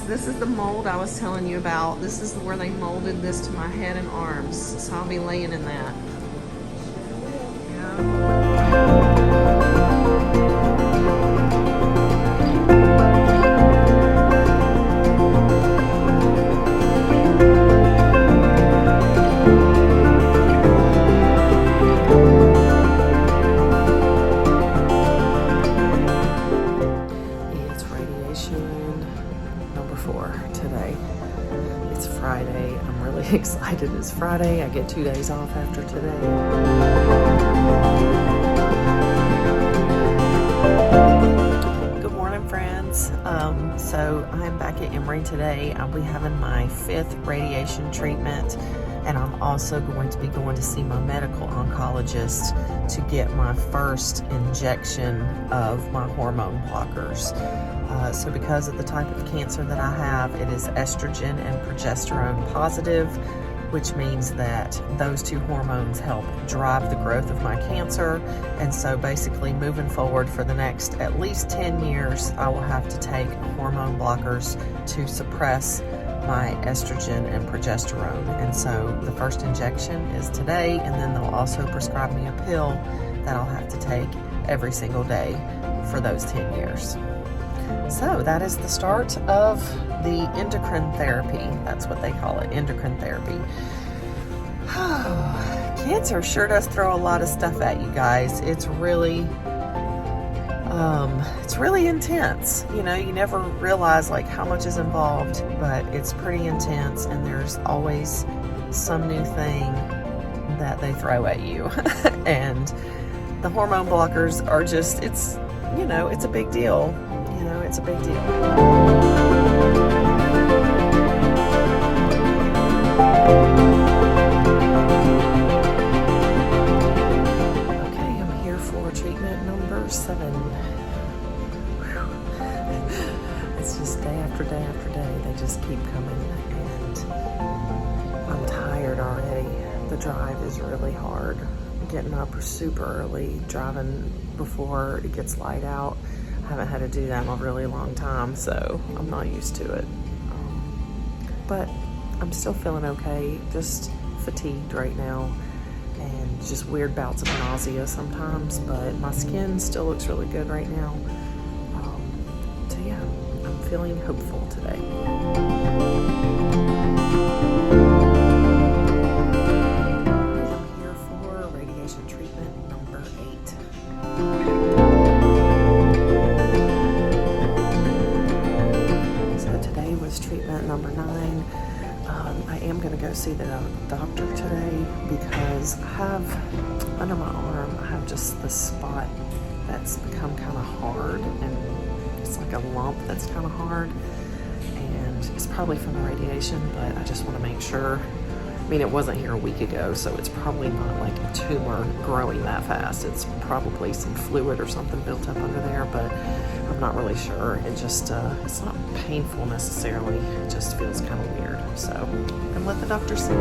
this is the mold I was telling you about. This is where they molded this to my head and arms. So I'll be laying in that. Excited. It's Friday. I get 2 days off after today. Good morning, friends. So I'm back at Emory today. I'll be having my 5th radiation treatment, and I'm also going to be going to see my medical oncologist to get my first injection of my hormone blockers. So because of the type of cancer that I have, it is estrogen and progesterone positive, which means that those two hormones help drive the growth of my cancer. And so basically moving forward for the next at least 10 years, I will have to take hormone blockers to suppress my estrogen and progesterone. And so the first injection is today, and then they'll also prescribe me a pill that I'll have to take every single day for those 10 years. So that is the start of the endocrine therapy. That's what they call it, endocrine therapy. Cancer sure does throw a lot of stuff at you guys. It's really intense. You know, you never realize like how much is involved, but it's pretty intense, and there's always some new thing that they throw at you. And the hormone blockers are just, it's a big deal. It's a big deal. Okay, I'm here for treatment number 7. It's just day after day after day. They just keep coming, and I'm tired already. The drive is really hard. Getting up super early, driving before it gets light out. I haven't had to do that in a really long time, so I'm not used to it. But I'm still feeling okay, just fatigued right now, and just weird bouts of nausea sometimes, but my skin still looks really good right now. So yeah, I'm feeling hopeful today. I'm here for radiation treatment number 8. Treatment number 9. I am going to go see the doctor today because I have, under my arm, I have just this spot that's become kind of hard, and it's like a lump that's kind of hard, and it's probably from the radiation, but I just want to make sure. I mean, it wasn't here a week ago, so it's probably not like a tumor growing that fast. It's probably some fluid or something built up under there, but I'm not really sure. It just, it's not painful necessarily. It just feels kind of weird. So I'm gonna let the doctor see.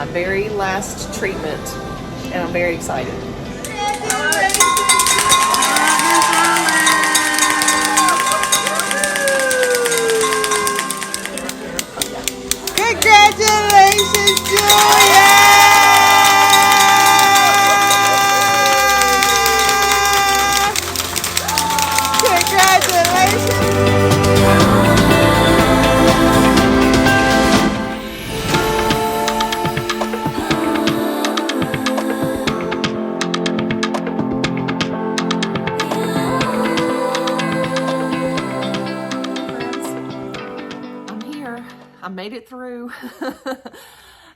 my very last treatment, and I'm very excited. Congratulations, Julia! I made it through.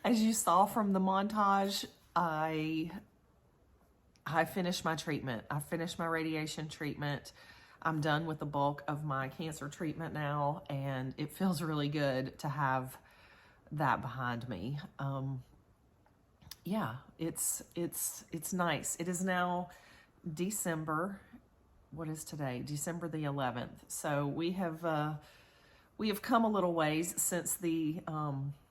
As you saw from the montage, I finished my treatment. I finished my radiation treatment. I'm done with the bulk of my cancer treatment now, and it feels really good to have that behind me. Yeah, it's nice. It is now December. What is today? December the 11th. So we have come a little ways since the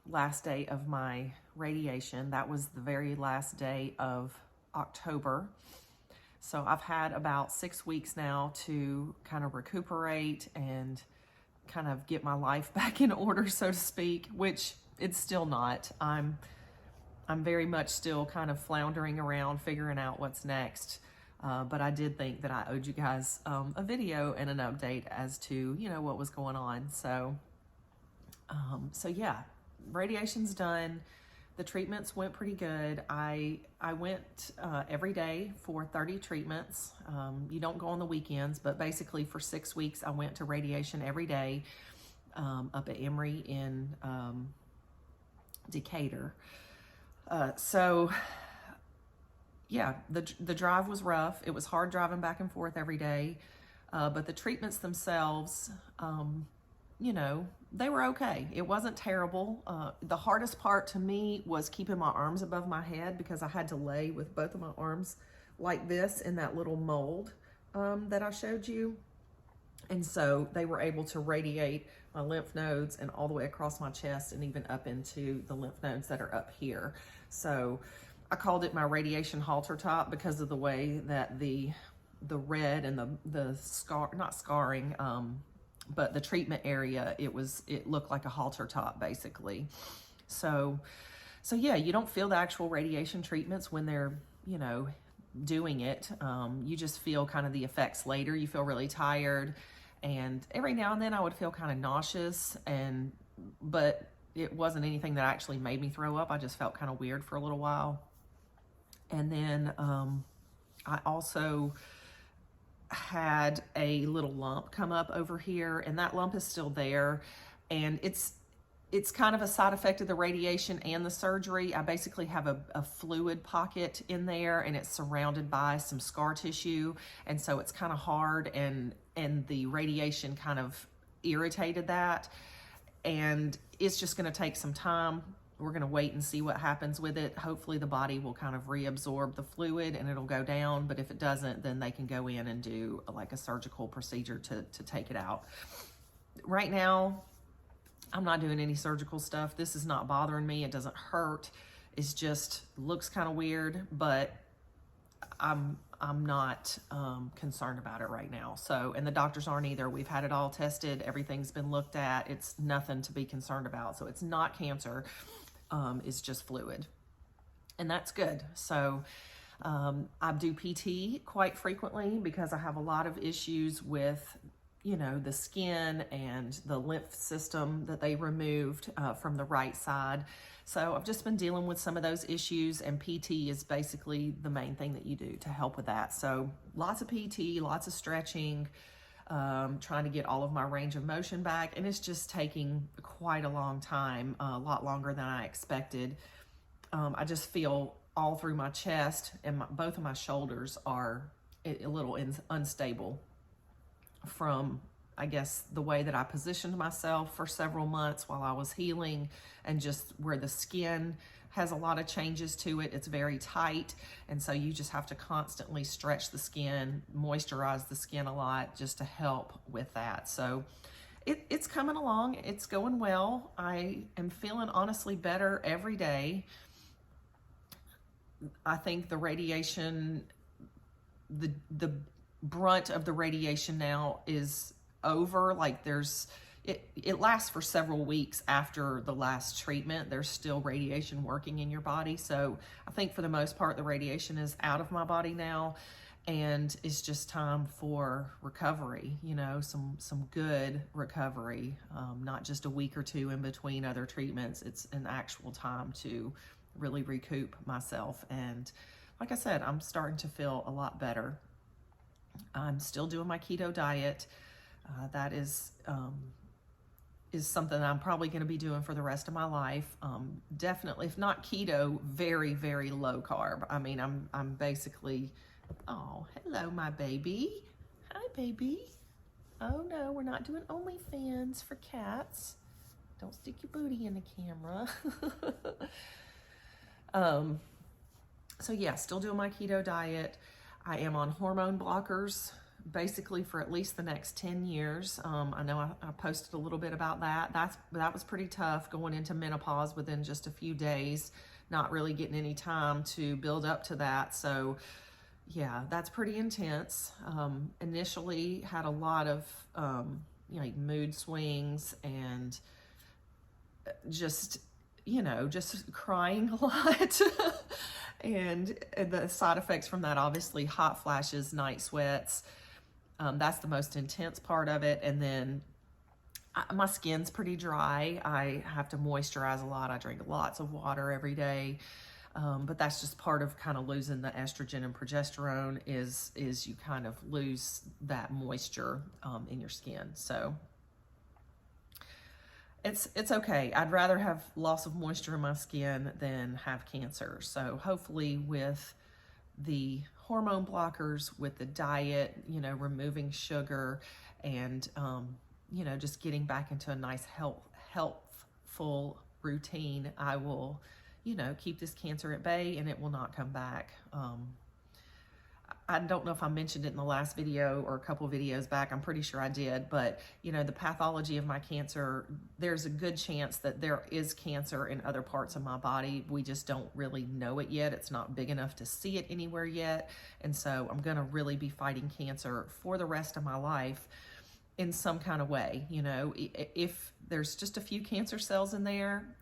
last day of my radiation. That was the very last day of October. So I've had about 6 weeks now to kind of recuperate and kind of get my life back in order, so to speak, which it's still not. I'm very much still kind of floundering around, figuring out what's next. But I did think that I owed you guys a video and an update as to, what was going on. So yeah, radiation's done. The treatments went pretty good. I went every day for 30 treatments. You don't go on the weekends, but basically for 6 weeks, I went to radiation every day up at Emory in Decatur. Yeah, the drive was rough. It was hard driving back and forth every day, but the treatments themselves, they were okay. It wasn't terrible. The hardest part to me was keeping my arms above my head because I had to lay with both of my arms like this in that little mold that I showed you. And so they were able to radiate my lymph nodes and all the way across my chest and even up into the lymph nodes that are up here. So I called it my radiation halter top because of the way that the red and the scar, not scarring, but the treatment area, it looked like a halter top basically. So yeah, you don't feel the actual radiation treatments when they're, doing it. You just feel kind of the effects later. You feel really tired, and every now and then I would feel kind of nauseous, but it wasn't anything that actually made me throw up. I just felt kind of weird for a little while. And then I also had a little lump come up over here, and that lump is still there, and it's kind of a side effect of the radiation and the surgery. I basically have a fluid pocket in there, and it's surrounded by some scar tissue, and so it's kind of hard, and the radiation kind of irritated that, and it's just going to take some time. We're going to wait and see what happens with it. Hopefully the body will kind of reabsorb the fluid and it'll go down, but if it doesn't, then they can go in and do like a surgical procedure to take it out. Right now, I'm not doing any surgical stuff. This is not bothering me. It doesn't hurt. It's just looks kind of weird, but I'm not concerned about it right now. So, and the doctors aren't either. We've had it all tested. Everything's been looked at. It's nothing to be concerned about. So it's not cancer. It's just fluid, and that's good. So I do PT quite frequently because I have a lot of issues with, the skin and the lymph system that they removed from the right side. So I've just been dealing with some of those issues, and PT is basically the main thing that you do to help with that. So lots of PT, lots of stretching, trying to get all of my range of motion back, and it's just taking quite a long time, a lot longer than I expected. I just feel all through my chest, and both of my shoulders are a little unstable from, I guess, the way that I positioned myself for several months while I was healing, and just where the skin has a lot of changes to it. It's very tight, and so you just have to constantly stretch the skin, moisturize the skin a lot just to help with that. So it's coming along. It's going well. I am feeling honestly better every day. I think the radiation, the brunt of the radiation now is over. Like it lasts for several weeks after the last treatment. There's still radiation working in your body. So I think for the most part, the radiation is out of my body now, and it's just time for recovery, you know, some good recovery, not just a week or two in between other treatments. It's an actual time to really recoup myself. And like I said, I'm starting to feel a lot better. I'm still doing my keto diet. That is something I'm probably going to be doing for the rest of my life. Definitely, if not keto, very, very low carb. I mean, I'm basically, oh, hello, my baby. Hi, baby. Oh no, we're not doing OnlyFans for cats. Don't stick your booty in the camera. So yeah, still doing my keto diet. I am on hormone blockers basically for at least the next 10 years. I know I posted a little bit about that. That was pretty tough, going into menopause within just a few days, not really getting any time to build up to that. So yeah, that's pretty intense. Initially had a lot of like mood swings and just crying a lot. And the side effects from that, obviously hot flashes, night sweats. That's the most intense part of it. And then my skin's pretty dry. I have to moisturize a lot. I drink lots of water every day. But that's just part of kind of losing the estrogen and progesterone is you kind of lose that moisture in your skin. So it's okay. I'd rather have loss of moisture in my skin than have cancer. So hopefully with the hormone blockers, with the diet, removing sugar, and just getting back into a nice healthful routine, I will keep this cancer at bay and it will not come back. I don't know if I mentioned it in the last video or a couple of videos back. I'm pretty sure I did, but the pathology of my cancer, there's a good chance that there is cancer in other parts of my body. We just don't really know it yet. It's not big enough to see it anywhere yet. And so I'm going to really be fighting cancer for the rest of my life in some kind of way. If there's just a few cancer cells in there,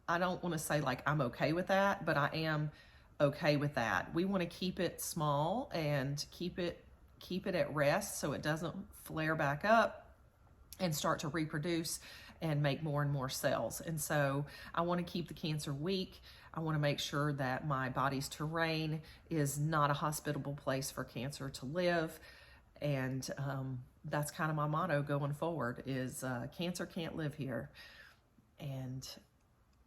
I don't want to say like I'm okay with that, but I am okay with that. We want to keep it small and keep it at rest so it doesn't flare back up and start to reproduce and make more and more cells. And so I want to keep the cancer weak. I want to make sure that my body's terrain is not a hospitable place for cancer to live. And that's kind of my motto going forward is cancer can't live here. And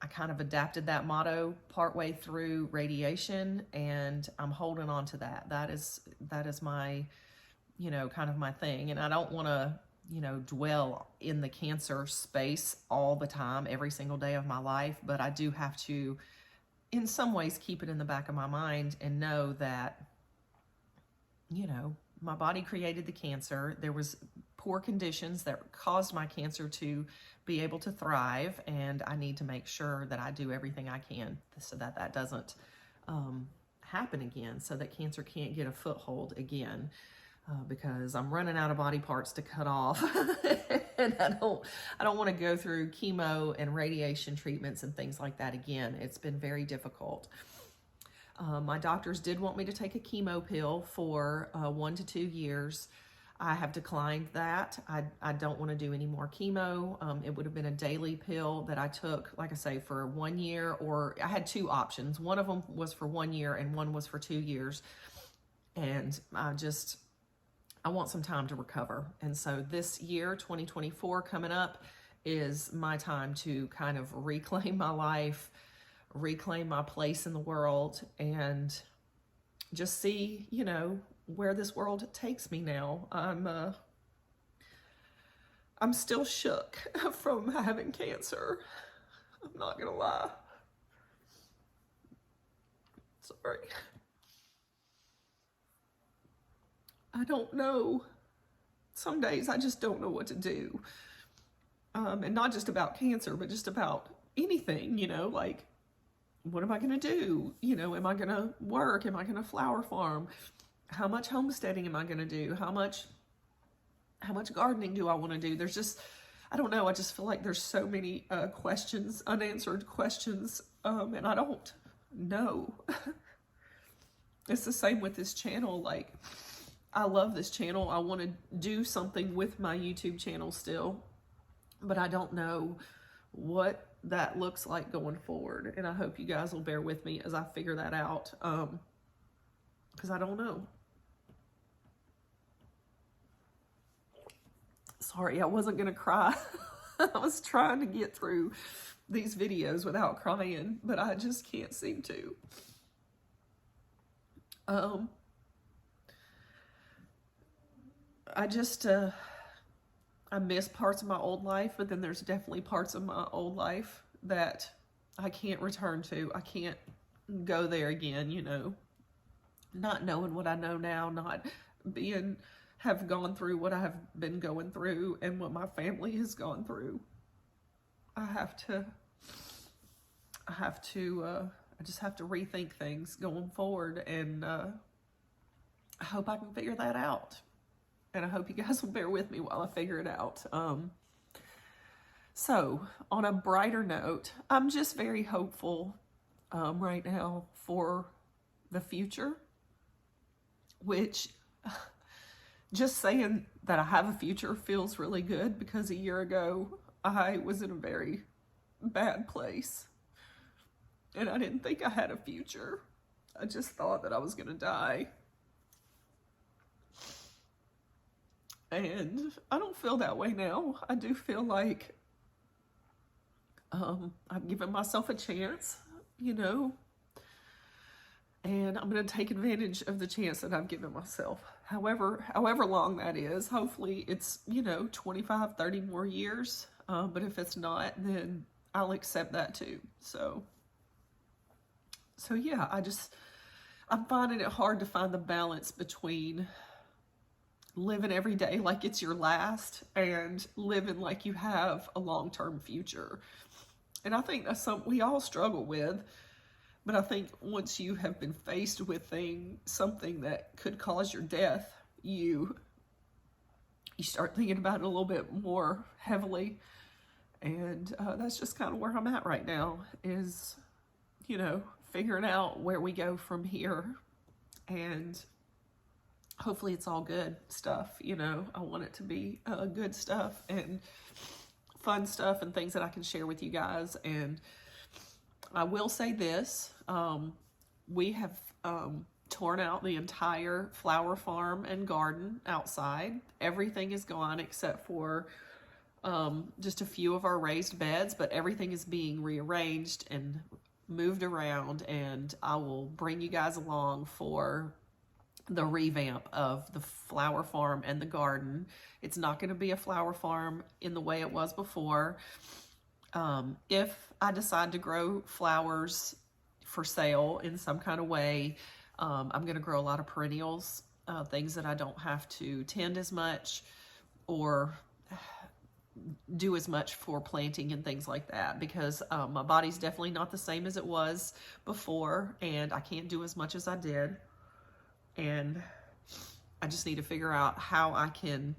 I kind of adapted that motto partway through radiation, and I'm holding on to that. That is my, kind of my thing. And I don't want to, dwell in the cancer space all the time, every single day of my life, but I do have to, in some ways, keep it in the back of my mind and know that, my body created the cancer. There was poor conditions that caused my cancer to be able to thrive, and I need to make sure that I do everything I can so that that doesn't happen again, so that cancer can't get a foothold again, because I'm running out of body parts to cut off. And I don't want to go through chemo and radiation treatments and things like that again. It's been very difficult. My doctors did want me to take a chemo pill for 1 to 2 years. I have declined that. I don't want to do any more chemo. It would have been a daily pill that I took, like I say, for 1 year, or I had two options. One of them was for 1 year and one was for 2 years. And I want some time to recover. And so this year, 2024 coming up, is my time to kind of reclaim my life, reclaim my place in the world, and just see, where this world takes me now. I'm still shook from having cancer. I'm not gonna lie. Sorry. I don't know. Some days I just don't know what to do. And not just about cancer, but just about anything, like what am I going to do? You know, am I going to work? Am I going to flower farm? How much homesteading am I going to do? How much gardening do I want to do? There's just, I don't know. I just feel like there's so many questions, unanswered questions, and I don't know. It's the same with this channel. Like, I love this channel. I want to do something with my YouTube channel still, but I don't know what that looks like going forward. And I hope you guys will bear with me as I figure that out, because I don't know. Sorry, I wasn't going to cry. I was trying to get through these videos without crying, but I just can't seem to. I miss parts of my old life, but then there's definitely parts of my old life that I can't return to. I can't go there again, you know, not knowing what I know now, not have gone through what I have been going through and what my family has gone through. I just have to rethink things going forward, and I hope I can figure that out. And I hope you guys will bear with me while I figure it out. So on a brighter note, I'm just very hopeful right now for the future, which just saying that I have a future feels really good, because a year ago I was in a very bad place and I didn't think I had a future. I just thought that I was gonna die. And I don't feel that way now. I do feel like I've given myself a chance, you know, and I'm going to take advantage of the chance that I've given myself. However long that is. Hopefully it's, you know, 25, 30 more years. But if it's not, then I'll accept that too. So yeah, I'm finding it hard to find the balance between living every day like it's your last and living like you have a long-term future. And I think that's something we all struggle with. But I think once you have been faced with something that could cause your death, you start thinking about it a little bit more heavily. And that's just kind of where I'm at right now, is, you know, figuring out where we go from here. And hopefully it's all good stuff, you know. I want it to be good stuff and fun stuff and things that I can share with you guys. And I will say this, we have torn out the entire flower farm and garden outside. Everything is gone except for just a few of our raised beds, but everything is being rearranged and moved around, and I will bring you guys along for the revamp of the flower farm and the garden. It's not going to be a flower farm in the way it was before. If I decide to grow flowers for sale in some kind of way, I'm going to grow a lot of perennials, things that I don't have to tend as much or do as much for planting and things like that, because my body's definitely not the same as it was before, and I can't do as much as I did. And I just need to figure out how I can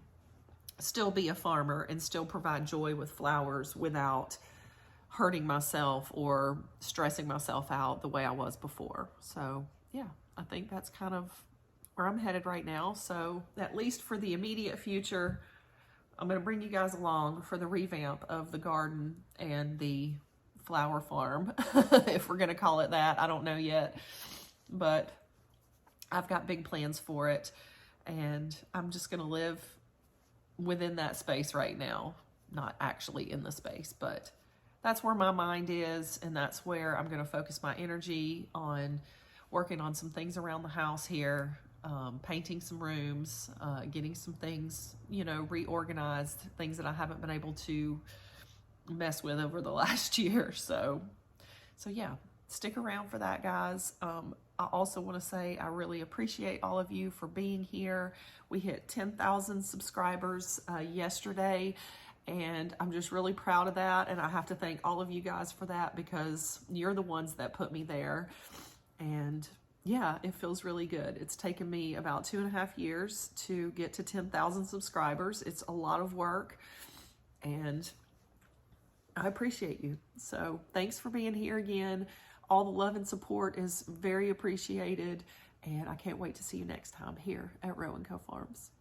still be a farmer and still provide joy with flowers without hurting myself or stressing myself out the way I was before. So yeah, I think that's kind of where I'm headed right now. So at least for the immediate future, I'm going to bring you guys along for the revamp of the garden and the flower farm, if we're going to call it that. I don't know yet, but I've got big plans for it, and I'm just going to live within that space right now. Not actually in the space, but that's where my mind is, and that's where I'm going to focus my energy on, working on some things around the house here, painting some rooms, getting some things, you know, reorganized, things that I haven't been able to mess with over the last year. So yeah, stick around for that, guys. I also want to say I really appreciate all of you for being here. We hit 10,000 subscribers yesterday, And I'm just really proud of that. And I have to thank all of you guys for that, because you're the ones that put me there. And yeah, it feels really good. It's taken me about 2.5 years to get to 10,000 subscribers. It's a lot of work, and I appreciate you. So thanks for being here again. All the love and support is very appreciated, and I can't wait to see you next time here at Row & Co Farms.